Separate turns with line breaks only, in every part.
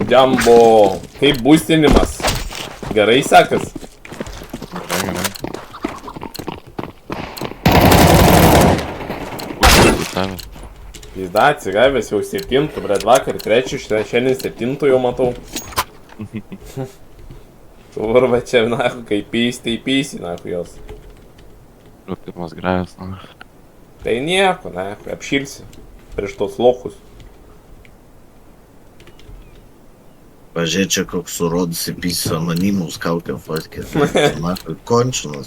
Džambo, kaip būstinimas? Gerai sekas?
Gerai.
Jis da atsigavęs jau 7, bret vakar 3, šiandien 7 jau matau. Urva čia, na, kaip pysti, na, jos.
Pirmas grejas, na.
Tai nieko, na, apšilsi prieš tos lochus.
Pažiūrėk, čia koks surodusi pysi anonimus kaukiam fotkė. Na, končinas.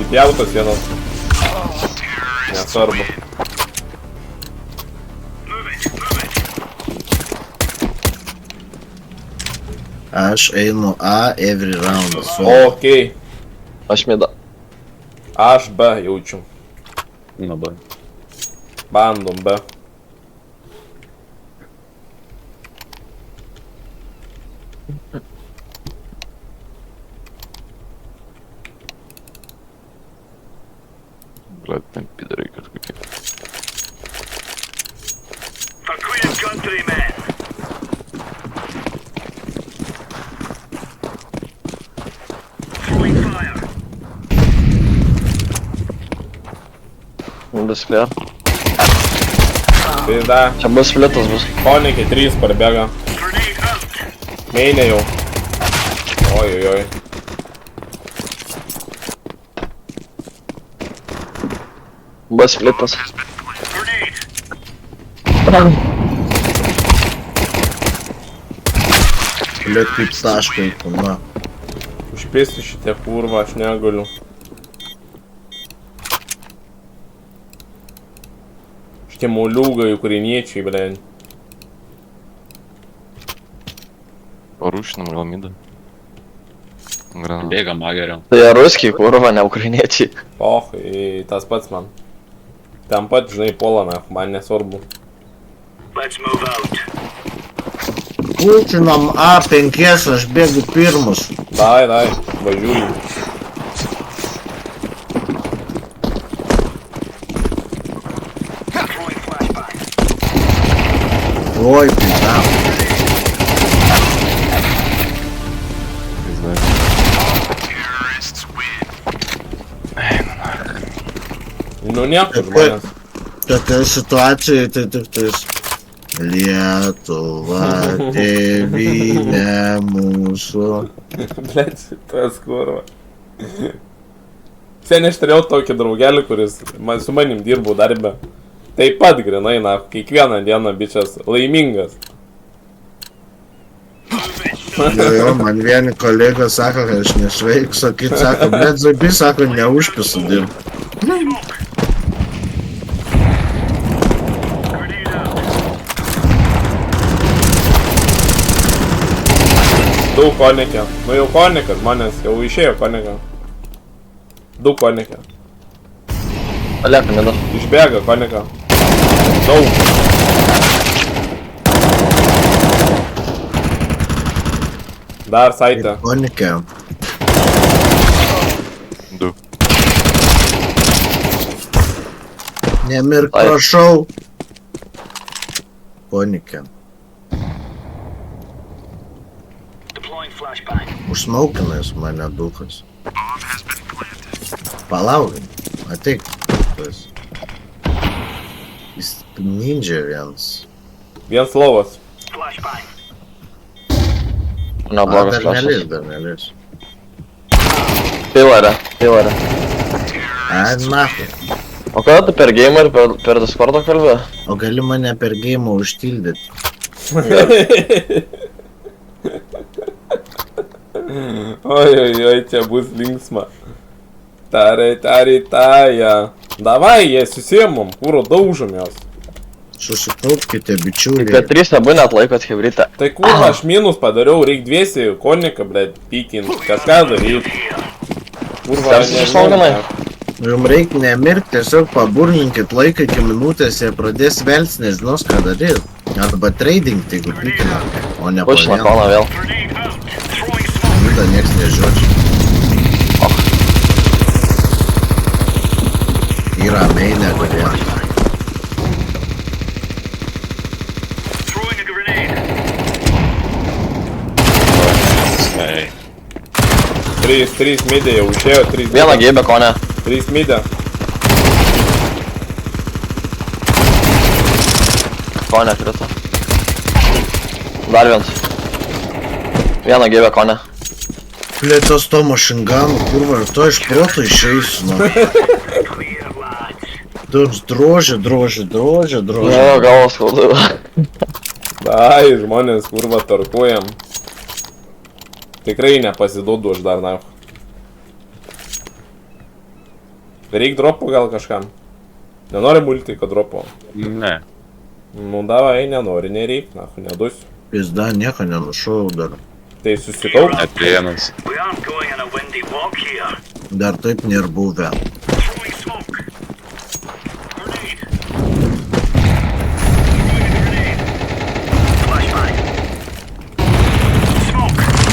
Įpjautas vienas. Nesvarbu.
Aš einu A every round.
Okei.
Aš mida.
Aš B jaučiu.
Na, B.
Bandom B.
Blet, ten pidarai kažkokie.
Bus flare.
Tai da.
Čia bus flitas bus.
Konikai 3 parbėga. Mainė jau. Oi.
Bus flitas.
Liek kaip taškai, na.
Užpėsiu šitie kurvą, aš negaliu. Šitie moliūgai ukrainiečiai, blėn.
Parūšinam gal midą. Granat.
Bėga mageriau.
Tai jie ruskiai, kurva, ne ukrainiečiai.
Och, tas pats man. Ten pat, žinai, polana, man nesvarbu.
Pultinam A5, aš bėgu pirmus.
Dai, važiuoju.
Oi, pizam.
Nu nieko, žmonės.
Tokia situacija, tai tik tais Lietuva, tėvynė mūsų.
Blet, tas kurva. Seniai aš turėjau tokį draugelį, kuris su manim dirbau darbe. Taip pat grinai, na, kiekvieną dieną bičias laimingas.
Jo, man vieni kolega sako, kad aš nesveiks, o kiti sako, blet, Zabi sako, neužpisu dirbu.
Du konikė. Nu jau konikas, manęs jau išėjo konikė. Du konikė.
Palieka mida.
Išbėga konikė. Daug. Dar saitė.
Konikė.
Du.
Nemirk, prašau. Konikė. Užsmaukinais mane dukas. Palauk, ateik. Jis ninja vienas.
Vienas lovas.
Neblogas flashes.
Dar nelis.
Pilarė.
Ai, nahui.
O kada tu per gamer, per Discordo kalbė?
O gali mane per geimą užtildyti?
Oi, čia bus linksma. Taria. Davai, jie susiemom, kūro daužom jos.
Susikaupkite, bičiuliai.
Kad 3 abu net laikot hebrytę.
Tai kurva, aš minus padariau, reik dviesi koniką, blėt, pykint, kažką daryt. Kurva,
Tarsi sušauginai?
Jums reikia nemirkti, tiesiog paburninkit laiką iki minutės, jie pradės velts, nežinos ką daryti. Arba trading, jeigu pikina, o ne
Pušina
po
koną vėl.
Mida nieks nežiūrė. Yra mainė, kurie.
Ei.
3 midė jau išėjo, 3
Vieną gėbę konę.
3 midė.
Konę krito. Dar vienas. Vieną gėbę konę.
Plėtos to mašinganų, kurva, ir to iš proto išeis, nu. Toks drožė.
Jo, galvos skaudu.
Ai, žmonės, kurva, tarkuojam. Tikrai nepasiduodu aš dar, na. Reik dropo gal kažkam. Nenori multiko dropo.
Ne.
Nu davai, nenori, nereik, na, nedusiu.
Pizda, nieko nenušau dar.
Tai susikaup.
Net vienas.
Dar taip nėra buvę.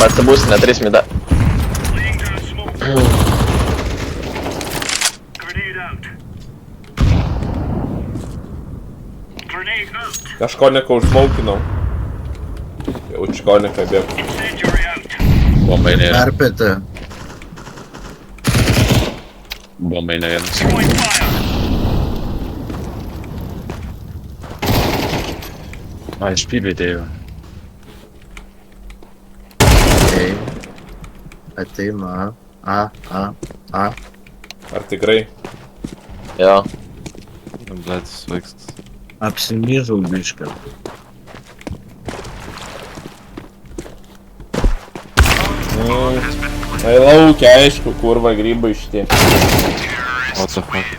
Atsibūsinė 3 mida.
Kažko užsmaukinau. Jau čikoneką bėgu.
Bombai nėra.
Perpėtė.
Bombai ne vienas. A, iš pybėtėjų.
Ateina. A.
Ar tikrai?
Jo.
Blet, svaikstas.
Apsimyžau bišką.
Tai laukia, aišku, kurva grybai šitie.
What the fuck?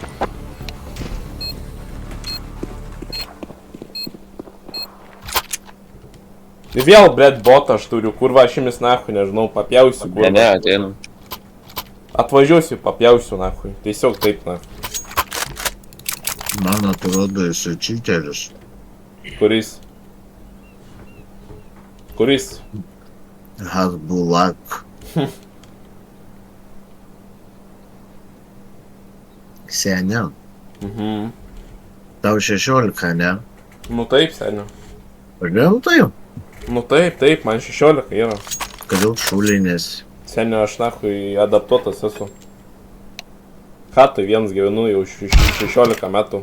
Vėl, blet, botą aš turiu, kurva, aš jumis nahui, nežinau, papjausiu, kurva.
Ne, ateinu.
Atvažiuosiu, papjausiu, nahui. Tiesiog taip, nahui.
Man atrodo, jis čiteris.
Kuris? Kuris?
Hasbulak. Seniam.
Mhm.
Tau 16, ne?
Nu taip, seniau.
Rimtai?
Nu taip, man 16 yra.
Kodėl šulinės?
Seniau aš nahui adaptuotas esu. Hatui vienas gyvenu jau 16 metų.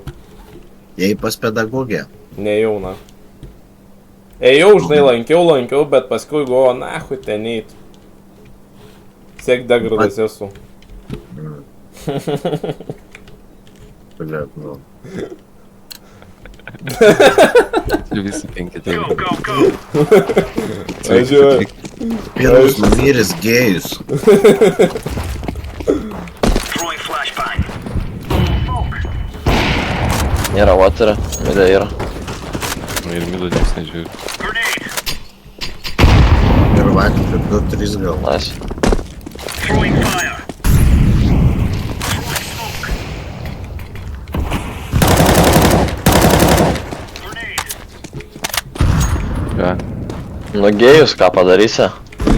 Jei pas pedagogę.
Nejau, na. Ėjau, žinai, lankiau, bet paskui galvoju, nahui ten eit. Siek degradas esu.
Blet, nu.
Visi 5 tai.
Važiuoju.
Pirmus numiręs gėjus.
Nėra waterio. Mida yra.
Ir mido nieks nežiūri.
Ir vakar 2-3 gal.
Nice.
Ką?
Nu gėjus, ką padarysi?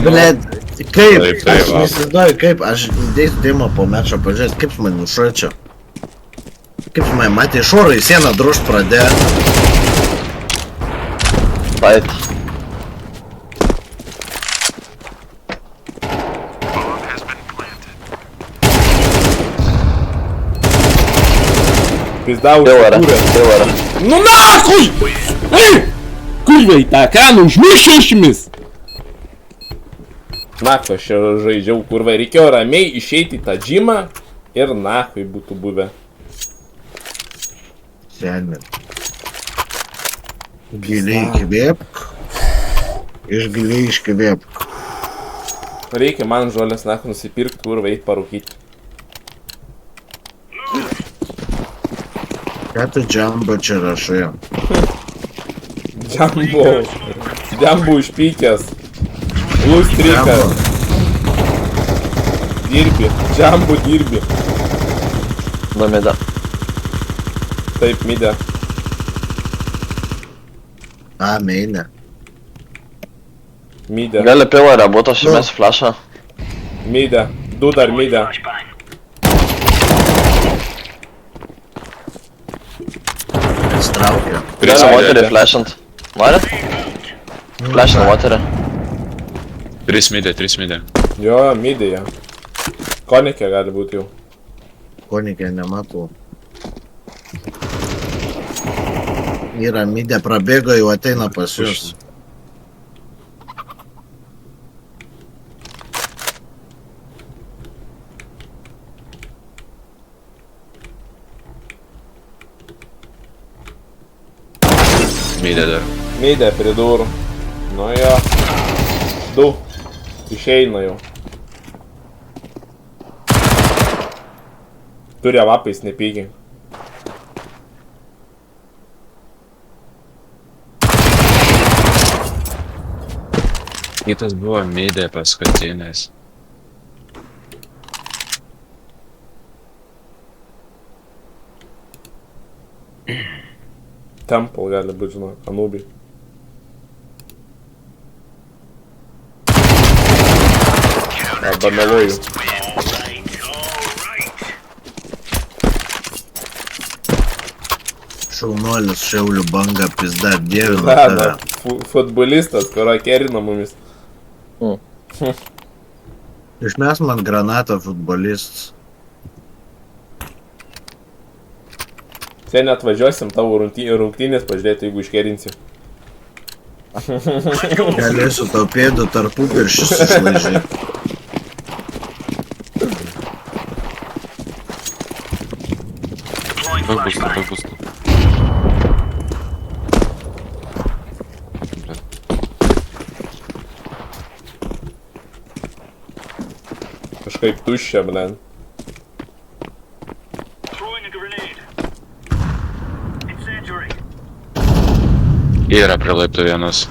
Blet, kaip?
Taip,
Aš
va.
neįsivaizduoju, kaip aš dėsiu dėmą po mečo pažiūrėti, kaip man nušočia. Kaip man matė iš oro į sieną drožt pradėjo.
Fight.
Pizdau,
Pilvarą.
užsikūrė. Nu nahui! Ei! Kurva į tą ekraną užmiršau šimis! Nahui, aš čia žaidžiau, kurva, reikėjo ramiai išeiti į tą džimą ir nahui būtų buvę.
Seniai. Giliai įkvėpk. Iš giliai iškvėpk.
Reikia man žolės nahui nusipirkti, kurva, eit parūkyti.
Ką tu džambo čia rašai?
Džambo išpykęs. Lustrikas. Dirbi, džambo dirbi.
Du mida.
Taip, midė.
A, mainė.
Midė.
Gali pilarė būtų, aš įmės flashą.
Midė. Du dar midė.
Straukia.
Gali moterį flashant. Norit? Flashant moterį.
3 midė.
Jo, midėje. Konikė gali būti jau.
Konikė nematau. Yra midė prabėgo, jau ateina pas jūs.
Midė dar.
Midė prie durų. Nu jo. Du. Išeina jau. Turi avapais nepykiai.
Kitas buvo midė paskutinis.
Temple gali būt, žinau, Anubi. Arba meluoju.
Šaunuolis Šiaulių banga pizda dievina
Na,
tave.
futbolistas, kurio kerina mumis.
Išmes man granatą futbolistas.
Sen atvažiuosim tavo rungtynės pažiūrėti, jeigu iškerinsi.
Galėsiu tau pėdų tarpų pirščius išlaižyti.
Daug bus.
Kažkaip tuščia, blen.
Yra prie laiptų vienas.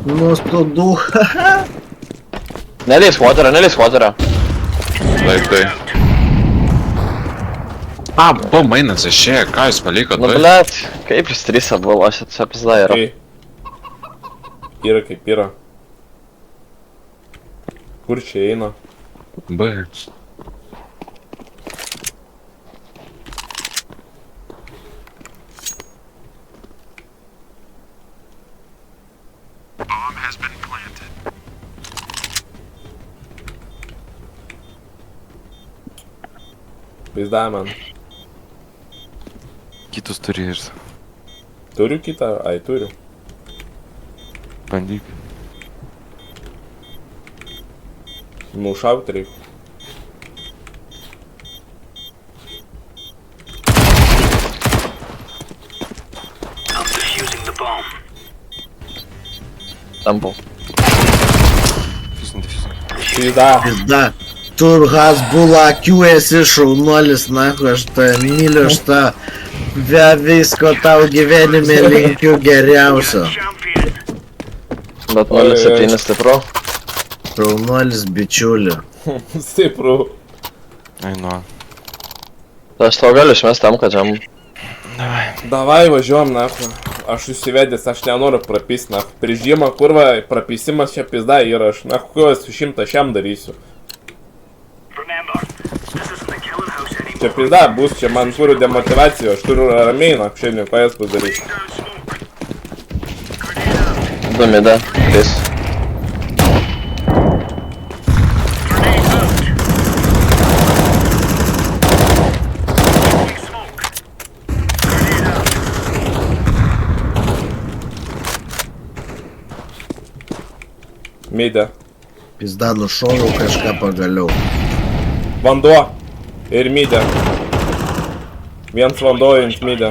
Nuostodų.
Nelys waterą.
Laiptai. A, buvo mainas išėjo, ką jūs palikot?
Nu, blet, kaip jis 3 buvo, aš apizda yra.
Yra kaip yra. Kur čia eina?
B.
Pizda, man.
Kitus turi ir
Turiu kitą? Ai, turiu.
bandyk.
Nušauti reikia.
Tampau.
Pizda.
Pizda. Tu Hasbula akių esi šaunuolis, nahu, aš tave myliu, aš tą visko tau gyvenime linkiu geriausio.
Bet 0,7 stipru.
Šaunuolis bičiuliu.
Stipru.
Ai, nu.
Tai aš tau galiu išmest tam, kad jam...
Davai važiuom, nahu. Aš užsivedęs, aš nenoriu prapist, nahu. Prieš žiemą, kurva, prapisimas čia pizda yra, aš nahu, kojas su 100 šiam darysiu. Čia pizda bus, čia man turiu demotivaciją, aš turiu ramiai, nahu, šiandien kojas padaryti.
2 mida, 3.
Midė.
Pizda nušoviau kažką pagaliau.
Vanduo. Ir midė. Viens vanduo ant midė.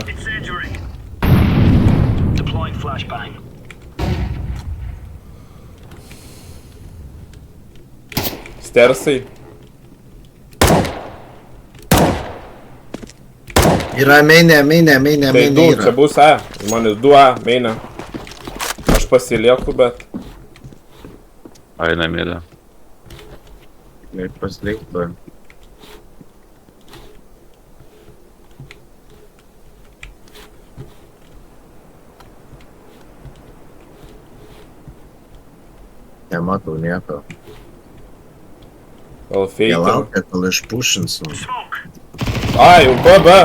Stersai.
Yra mainė
Tai du, čia
yra.
bus A. Žmonės 2 A, mainė. Aš pasilieku, bet...
Eina mėlė.
Kaip pasliktų. Nematau nieko.
Gal
Jie
feikina.
laukia, kol išpušinsim.
Ai, jau B.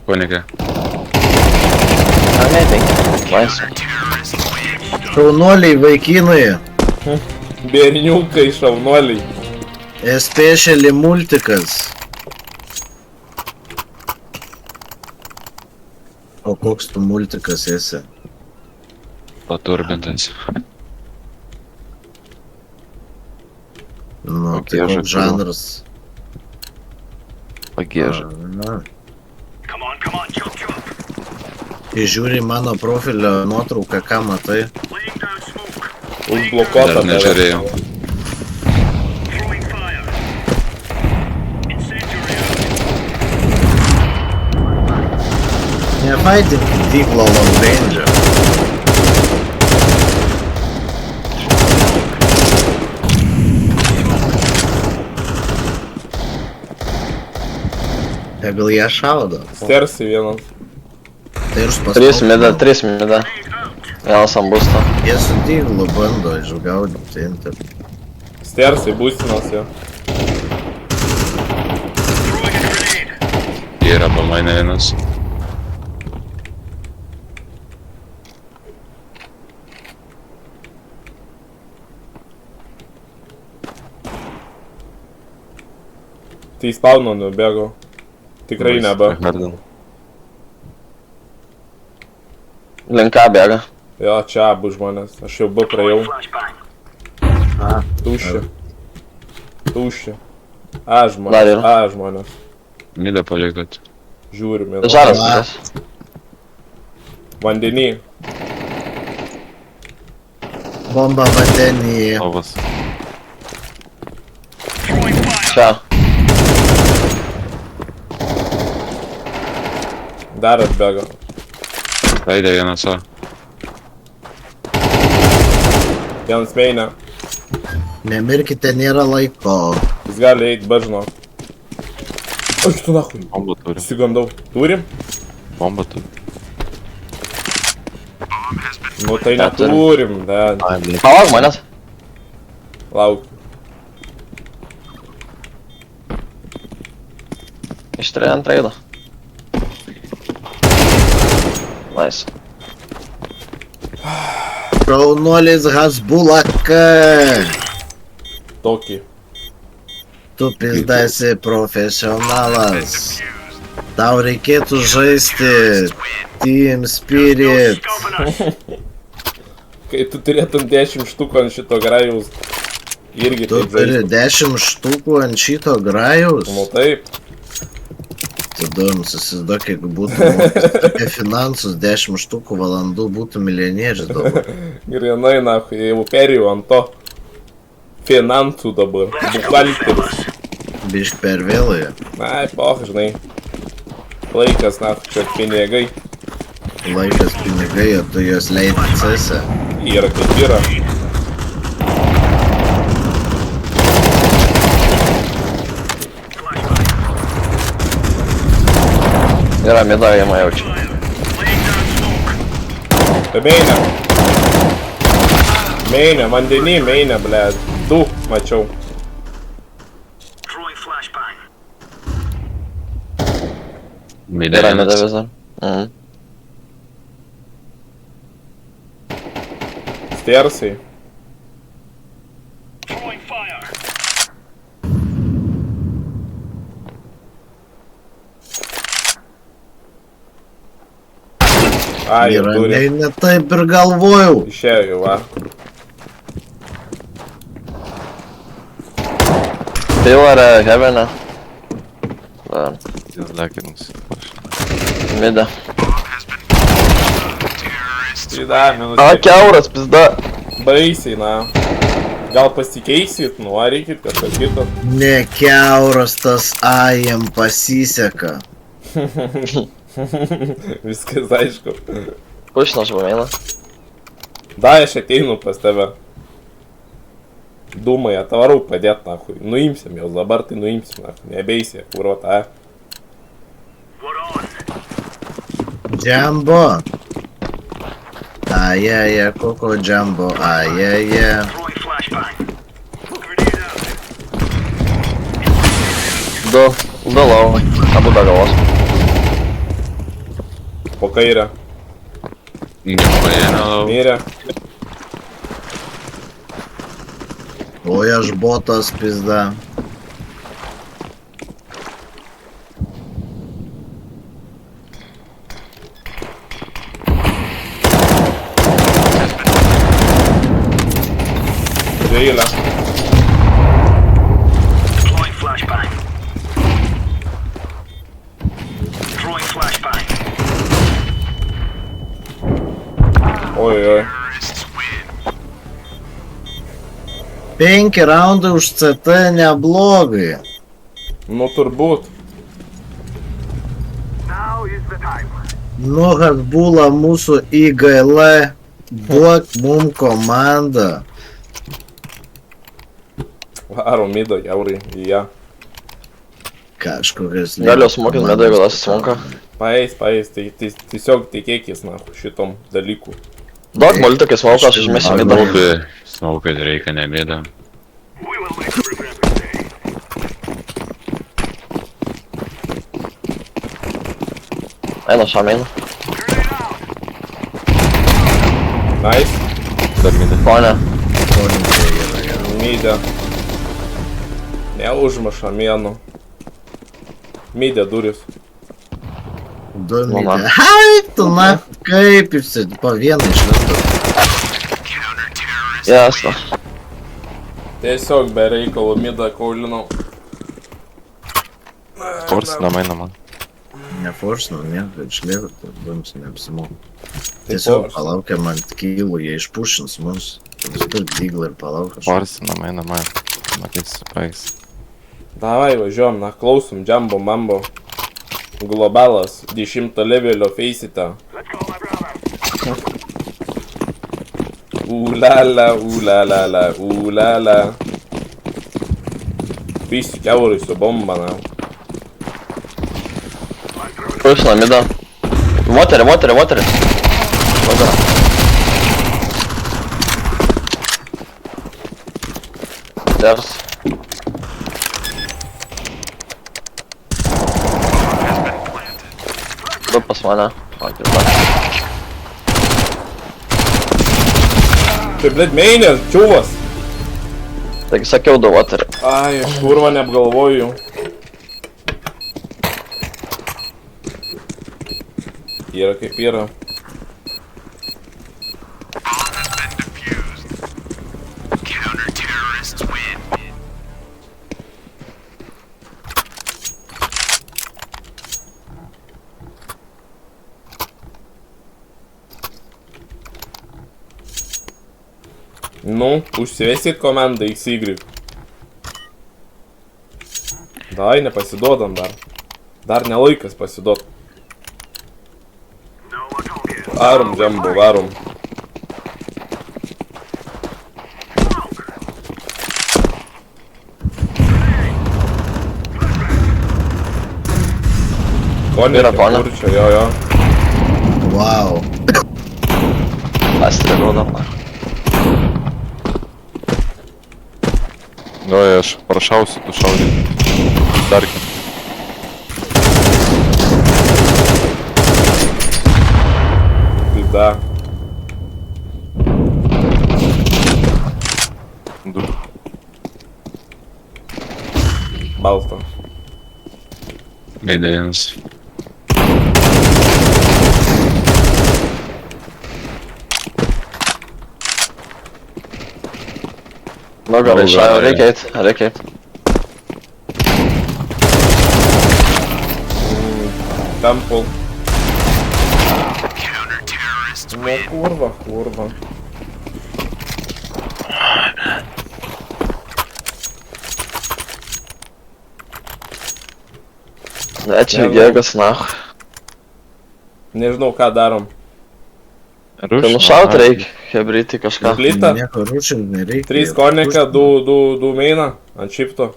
Konikė.
Amazing. Nice.
Šaunuoliai vaikinai.
Berniukai, šaunuoliai.
Especially multikas. O koks tu multikas esi?
Paturbintas.
Nu,
O
tai
kiek
koks
žaidžiu?
žanras.
Pagėžą.
Na. Kai žiūri į mano profilio nuotrauką, ką matai?
Užblokuota.
Dar nežiūrėjau.
Nefighting Diglo long range. Tegul jie šaudo.
Stersi vienas.
Tai ir pas
3 mida, 3 mida. Vienas ant būsto.
Jie su Diglu bando išgaudyti inter.
Stersi būstinas jo.
Yra pamainė vienas.
Tai spauno nubėgo. Tikrai ne B.
Hardin.
Linka bėga.
Jo, čia abu žmonės. Aš jau B praėjau.
A,
Tuščia. Tuščia. A
Dar
žmonės.
yra.
A žmonės.
Mylia palikot.
Žiūrim.
Žaras.
Va.
tas.
Vandenį.
bomba vandenį.
Ovas.
Čia.
Dar atbėgo.
Leidė vienas O.
Vienas meinė.
Nemirkite, nėra laiko.
Jis gali eit B žinok. Aš tu nahui.
Bombą turi.
Įsigandau. Turim?
Bombą turi.
Nu tai
Neturim.
neturim, da.
Ai, blė.
Palauk manęs.
Lauk.
Ištrė ant raido. Nice.
Šaunuolis Hasbulaka.
Tokį.
Tu pizdasi profesionalas. Tau reikėtų žaisti Team Spirit.
Kai tu turėtum 10 štukų ant šito grajaus. Irgi
Tu
taip
turi
žaisti.
10 štukų ant šito grajaus.
Nu taip.
Tada jums įsivaizduok, jeigu būtų apie finansus 10 štukų valandų būtų milijonierius dabar.
Grinai, nahui, jau perėjau ant to. Finansų dabar. Buhalteris.
Bišk per vėlai.
Ai, poch, žinai. Laikas, nahui, čia pinigai.
Laikas pinigai, o tu juos leidi cese.
Yra kaip yra.
Yra mida, jie man jaučia.
Meinė. Meinė, vandenį, meinė, blėd. Du, mačiau.
Mylia
Yra mida
vienas.
vis dar. Mhm.
Stersai. Ai, jau
Yra,
turi.
ne taip ir galvojau.
Išėjo jau, va.
Pillar heaven.
Jis lekinas.
Mida.
Tai da, minus.
A, kiauras, pizda.
Baisiai, na. Gal pasikeisit, nu, ar reikit kažką kito?
Ne kiauras tas A jam pasiseka.
Viskas aišku.
Pušina žvameina.
Da, aš ateinu pas tave. Dūmai atvarau padėt, nahui. Nuimsim jos, dabar tai nuimsim, nahui. Nebeisi, kurva tą.
Jumbo. Ай-яй-яй, Коко Джамбо, ай-яй-яй.
Du lau. Abu be galvos.
Po kairę.
Nepaėmiau.
Mirė.
Ой, аж ботас, пизда.
Dvieilę. Oi, oi.
5 raundai už CT neblogai.
Nu, turbūt.
Nu, Hasbula mūsų IGL, duok mum komandą.
Varo mido, jaurai, į ją.
Kažkokias...
Galiu smokint medą, jeigu tas smoka.
Paeis, tai tiesiog tikėkis, na, šitom dalykų.
Duok molį tokį smoką, aš užmėsiu medą.
Smaukai reikia nemėdą.
Eina šamein.
Nice.
Dar midė.
Pone.
Midė. Neužmaša mėnų. Midė duris.
Du
Mama.
midė. Ai, tu na, kaip jūs po vieną iš viso.
Jasno.
Tiesiog be reikalo midą kaulinau.
Force namai man.
Neforsinau, nieko, išlieka, tai dums neapsimok. Tiesiog palaukiam ant kylų, jie išpušins mus. Nusipirk diglą ir palauk kažką.
Force namai. Matysi, praeis.
Davai, važiuom, na, klausom, Jumbo Mambo. Globalas, 10 levelio feisita. Ulala. Visi kiaurai su bomba, na.
Pušina medą. Water. Water. Stairs. Du pas mane.
Tai, blėd, meinės, čiūvas.
Taigi sakiau, du water.
Ai, aš kurva neapgalvoju. Yra kaip yra. Nu, užsivesit komandą XY. Dai, nepasiduodam dar. Dar nelaikas pasiduot. Varom, Jumbo, varom. Konė,
Yra konė.
kur čia, jo.
Wow.
Astrė gaudam.
Oi, aš prašausiu, tu šaudai. Darkin.
Bida.
Du.
Balta.
Meidė vienas.
Nu gerai, šajo, reikia eit.
Temple. Nu, kurva.
Ne, čia jėgas, na.
Nežinau, ką darom.
Tai nušaut reikia, hebrytai kažką.
Plyta.
Nieko rūšint nereikia.
3 korneka, 2 meina ant šifto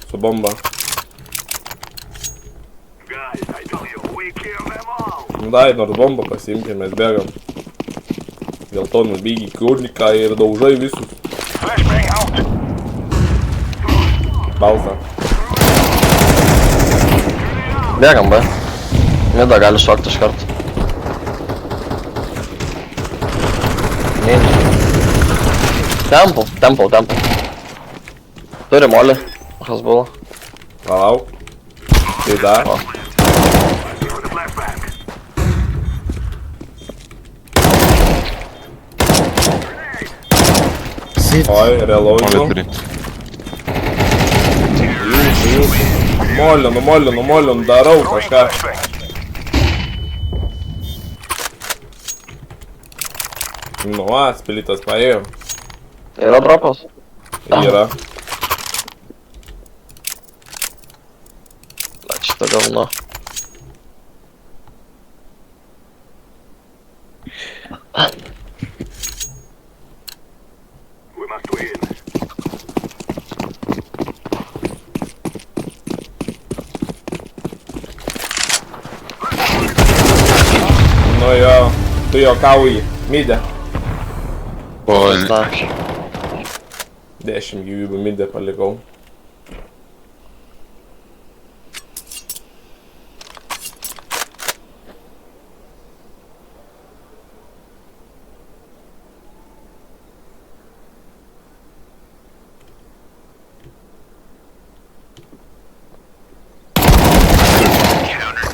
su bomba. Nu dai, nors bombą pasiimkime, mes bėgam. Dėl to nubėgi kurniką ir daužai visus. Balsą.
Bėgam, be. Mida gali šokti iš karto. Temple. Turi molį. Kas buvo?
Palauk. Tai dar.
O.
Sit.
Oi, reloadinu.
Molį turi.
Molinu, darau kažką. Nu, spilitas paėjo.
Yra dropas.
Yra.
Šitą galno.
Nu jo, tu juokauji. Midė.
O,
10 gyvybių midė palikau.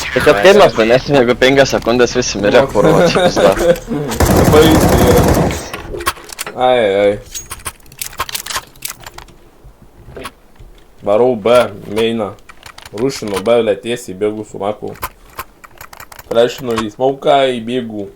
Tai kad kaip mes laimėsim, jeigu 5 sekundės visi mirė, kurva, čia pizda.
Baisiai yra. Ai. Varau B, meina. Rušinu B, tiesiai bėgu su maku. Flashinu į smauką, į bėgų.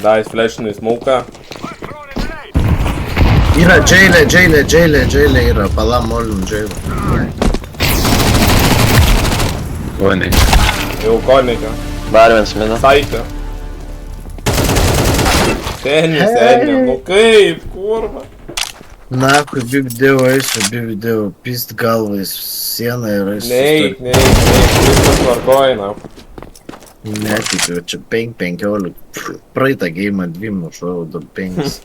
Dais flashinu į smauką.
Yra džeilė yra, palam molin džeilė.
o ne.
Jau korniką.
Dar vienas mina.
Saitė. Seniai, nu kaip, kurva.
Nahui, bibdėjau eisiu, pist galvą į sieną ir eisiu.
Neik, viskas tvarkoja, na.
Netikiu, čia 5-15. Praeitą geimą 2 mušau, dar 5.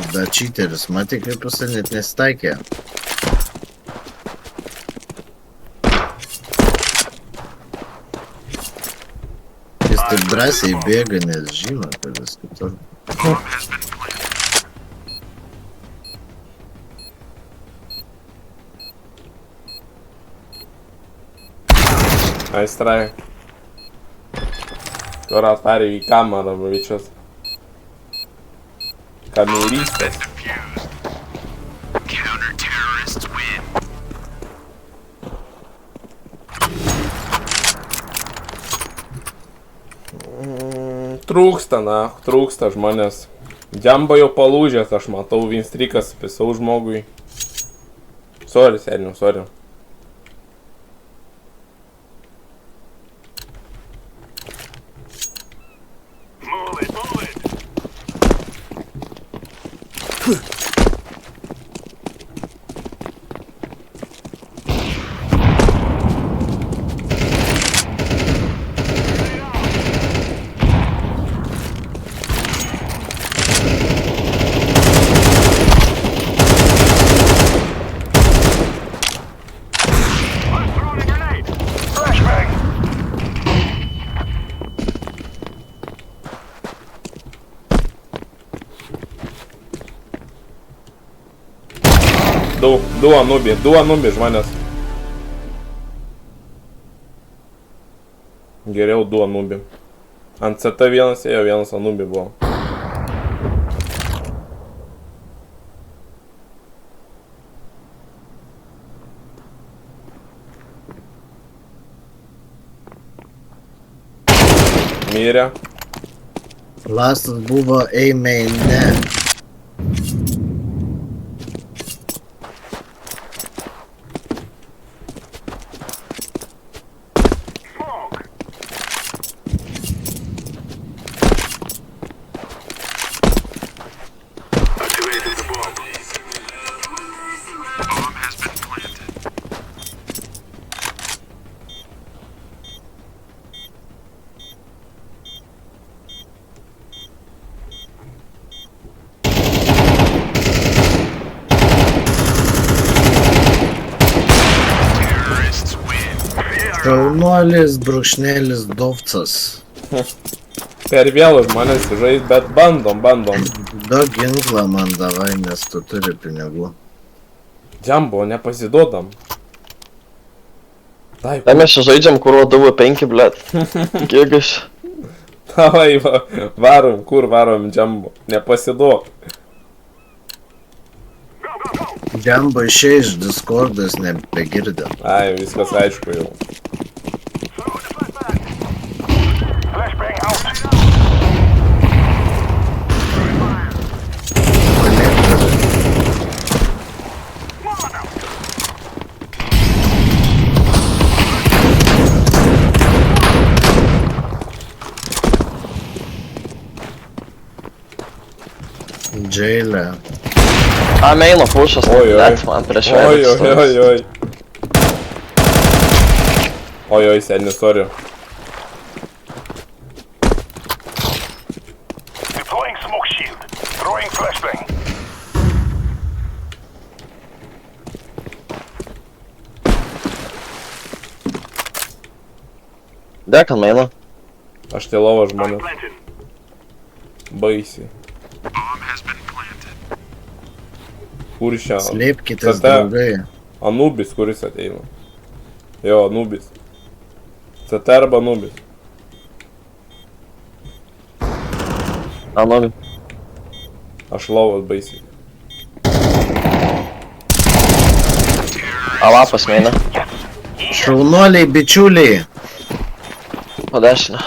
Da cheateris, matai kaip jisai net nesitaikė. Jis taip drąsiai bėga, nes žino, kad jis kitur.
Aistrai. Tuorat perėjau į kamerą, bičias. Kamerystės. Trūksta žmonės. Džamba jau palūžęs, aš matau, vinstrikas pisau žmogui. Sorry, sorry. Du anubi žmonės. Geriau du anubi. Ant CT vienas ėjo, vienas anubi buvo. Mirė.
Lastas buvo A-maine. Šaunuolis, brūkšnelis, dovcas.
Per vėlų žmonės žais, bet bandom.
Duok ginklą man davai, nes tu turi pinigų.
Džambo, nepasiduodam. Dai,
Tai mes čia žaidžiam, kur vadovų 5, blet. Gigas.
davai, varom, kur varom, Džambo. Nepasiduok.
Džambo išėjai iš Discordas, nebegirdė.
Ai, viskas aišku jau.
Džeilė.
A, meino pušas.
Oi.
Net man prieš veidą.
Oi. Oi, seni, sorry.
Deploying smoke shield. Throwing flashbang.
Dek ant meino.
Aš tai lovo žmonės.
Planted.
Baisiai. Kur čia?
Slėpkitės,
Tada-
draugai.
Anubis, kuris ateina. Jo, Anubis. CT arba Anubis.
Anobi.
Aš lovas baisiai.
Alapas meina.
Šaunuoliai, bičiuliai.
Po dešinę.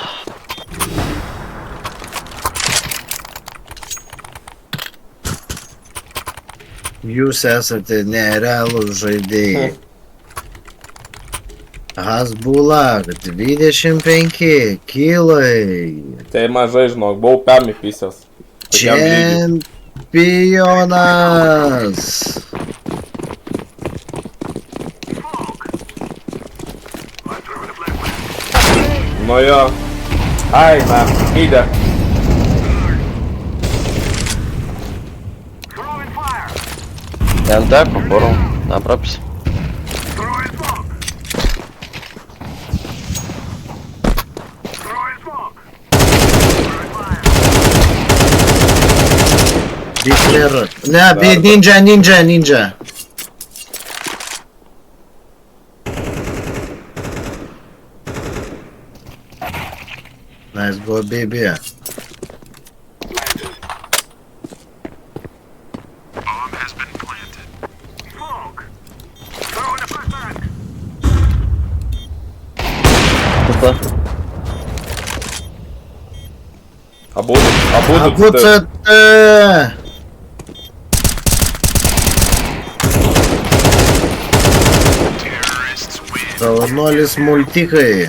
Jūs esate nerealūs žaidėjai. Hasbulak, 25 kilai.
Tai mažai žinok, buvau pemi pisęs.
Čempionas.
Nu jo. Ai, na, įdė.
Throwing fire.
Ten teko, porų. Nepraps.
Throwing smoke. Throwing smoke.
Hitler. Ne, ninja. Nice go, baby.
Smoke. Throwing a flashbang.
Tada.
Abudu
Abu
CT.
CT. Šaunuolis multikai.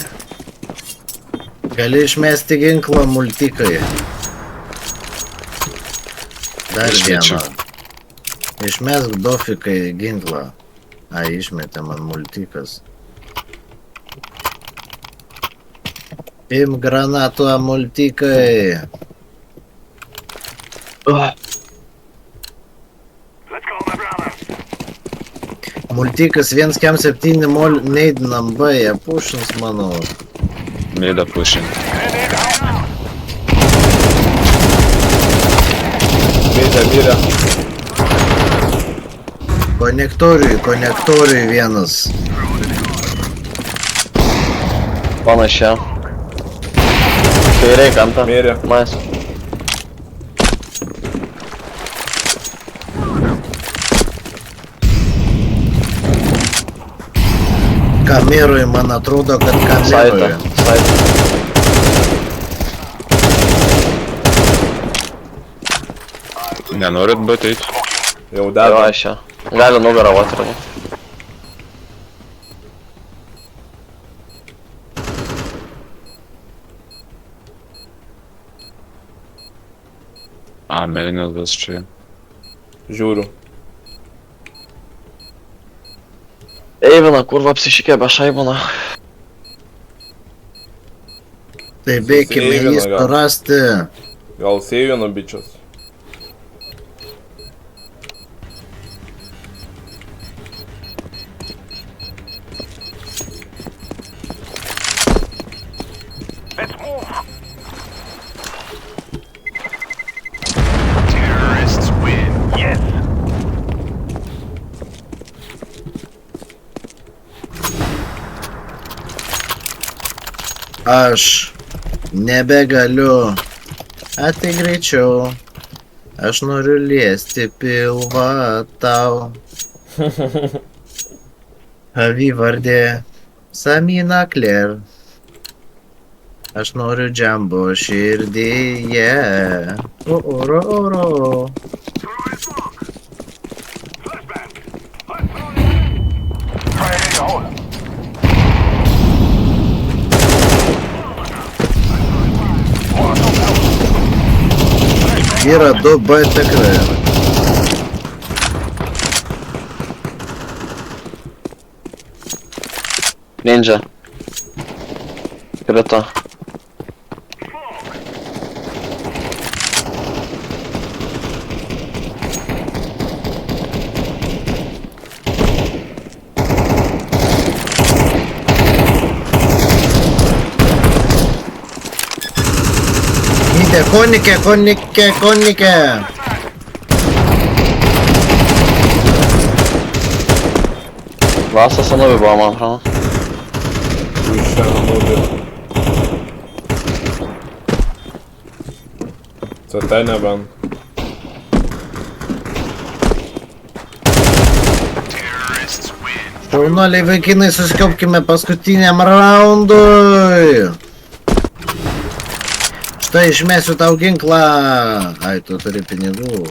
Gali išmesti ginklą multikai. Dar
Išmečiau.
vieną. Išmesk dofikai ginklą. Ai, išmetė man multikas. Im granatų multikai.
Let's go, my brother.
Multikas 1.7 mol neidinam B, jie pušins manau.
Mėda pushing.
Mirė.
Konektoriui vienas.
Panašia. Kairiai kampa.
Mirė.
Mas.
Kamerui, man atrodo, kad
Saitą.
kamerui.
Saitą.
Nenorit būti eiti?
Jau
Jo,
deda.
aš čia. Gali nugarą atrodo.
A, mėlynis vis čia.
Žiūriu.
Eivina, kurva apsišykė be šaibona.
Tai beikime
Susieivino
jį
gal.
surasti.
Gal seivino bičias.
Let's move. Terrorists win. Yes.
Aš nebegaliu. Ateik greičiau. Aš noriu liesti pilvą tau. Avivardė Samina Claire. Aš noriu džambo širdyje. Oro, oro.
Throwing smoke. Flashbang. I'm throwing. Trying to hole.
Yra 2B tikrai.
Ninja. Krito.
Konike, konike, konike.
Vasas senovė buvo, man atrodo.
Iš čia nubė. CT nebent.
Šaunuoliai vaikinai, susikiopkime paskutiniam raundui. Štai išmesiu tau ginklą. Ai, tu turi pinigų.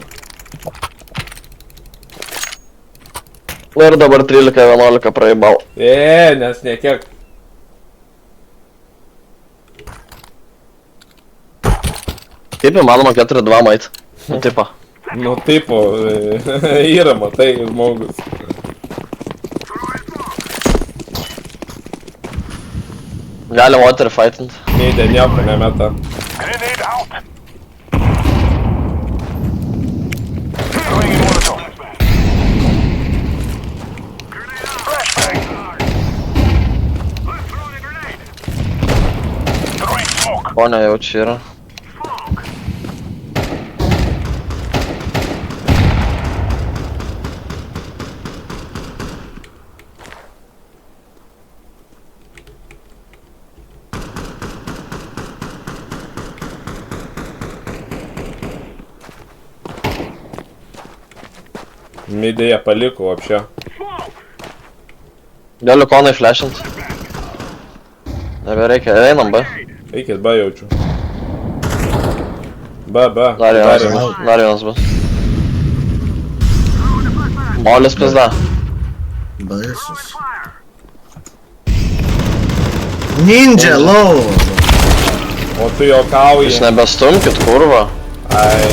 Ir dabar 13-11 praeibau.
Nes niekiek.
Kaip įmanoma 4-2 mait? Nu, tipo.
Nu, tipo, yra, matai, žmogus.
Gali water fightant.
Neidė nieko nemeta.
Grenade out. Throwing in Molotov. Grenade out. Flashbang. I'm throwing a grenade. Throwing smoke.
O ne, jau čia yra.
Smoke.
Midėje paliko apšia.
Galiu konai flashint. Nebereikia, einam, B.
Eikit, B jaučiu. B.
Dar vienas bus. Molis pizda.
Baisus. Ninja, low.
O tu juokauji.
Jūs nebestumkit, kurva.
Ai.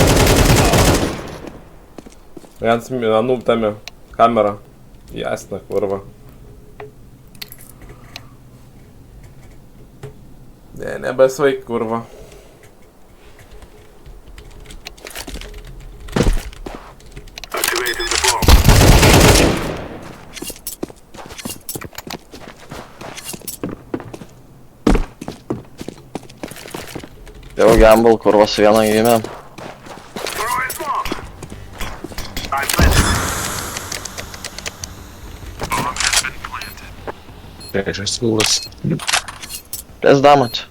Viens anūp tame. Kamera. Jasna, kurva. Ne, nebesvaik, kurva.
Activating the bomb.
Jau gamble, kurva su viena gimė.
Throwing smoke. I'm planted. Bomb has been planted.
Priešas siūlas.
Pizda, mač.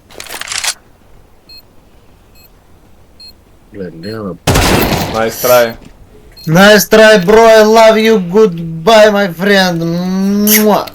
Nice try.
Nice try, bro. I love you. Goodbye, my friend. Mwah.